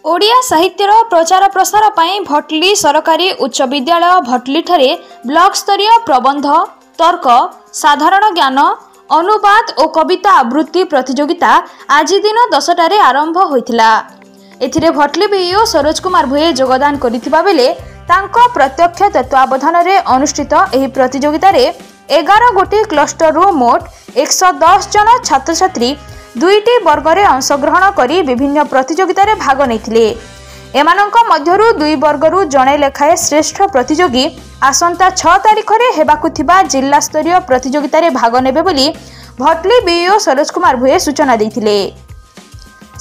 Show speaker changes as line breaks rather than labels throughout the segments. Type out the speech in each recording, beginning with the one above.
ओडिया साहित्यर प्रचार प्रसार पाई भटली सरकारी उच्च विद्यालय भटली ठारे ब्लॉक स्तरीय प्रबंध तर्क साधारण ज्ञान अनुवाद और कविता आवृत्ति प्रतियोगिता आज दिन 10टारे आरंभ होइथिला। एथिरे भटली बीओ सरोज कुमार भुए योगदान करिथिबा बेले तांको प्रत्यक्ष तत्वावधान रे अनुष्ठित एही प्रतियोगिता रे 11 गोटी क्लस्टर रु मोट 110 जन छात्र छात्री 2टी वर्ग रे अंशग्रहण करी विभिन्न प्रतियोगिता रे भाग नैथिले। एमानंक मध्यरु 2 वर्ग रु जणे लेखाए श्रेष्ठ प्रतियोगी आसंता 6 तारिख रे हेबाकु थिबा जिल्ला स्तरीय प्रतियोगिता रे भाग नेबे बोली भटली बीओ सरोज कुमार भुए सूचना दैथिले।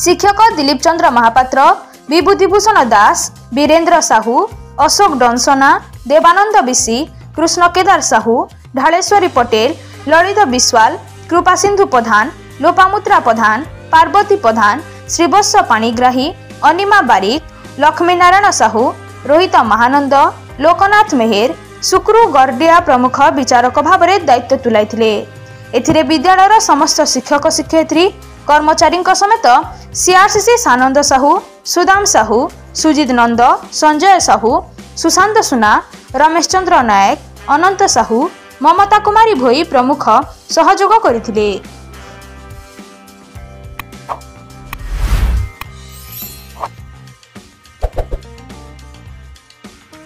शिक्षक दिलीप चंद्र महापात्र, विभूतिभूषण दास, वीरेंद्र साहू, अशोक डंसना, देवानंद बिसी, कृष्ण केदार साहू, ढालेश्वरी पटेल, ललित विश्वाल, कृपासिंधु प्रधान, लोपामुद्रा प्रधान, पार्वती प्रधान, श्रीवत्स पाणिग्राही, अनिमा बारिक, लक्ष्मीनारायण साहू, रोहित महानंद, लोकनाथ मेहेर, सुक्रू गरडिया प्रमुख विचारक भाव में दायित्व तुलाइथिले। एथिरे विद्यालयर समस्त शिक्षक शिक्षयित्री कर्मचारी समेत सीआरसीसी सानंद साहू, सुदाम साहू, सुजित नंद, संजय साहू, सुशांत सुना, रमेश चंद्र नायक, अनंत साहू, ममता कुमारी भोई प्रमुख सहयोग करथिले।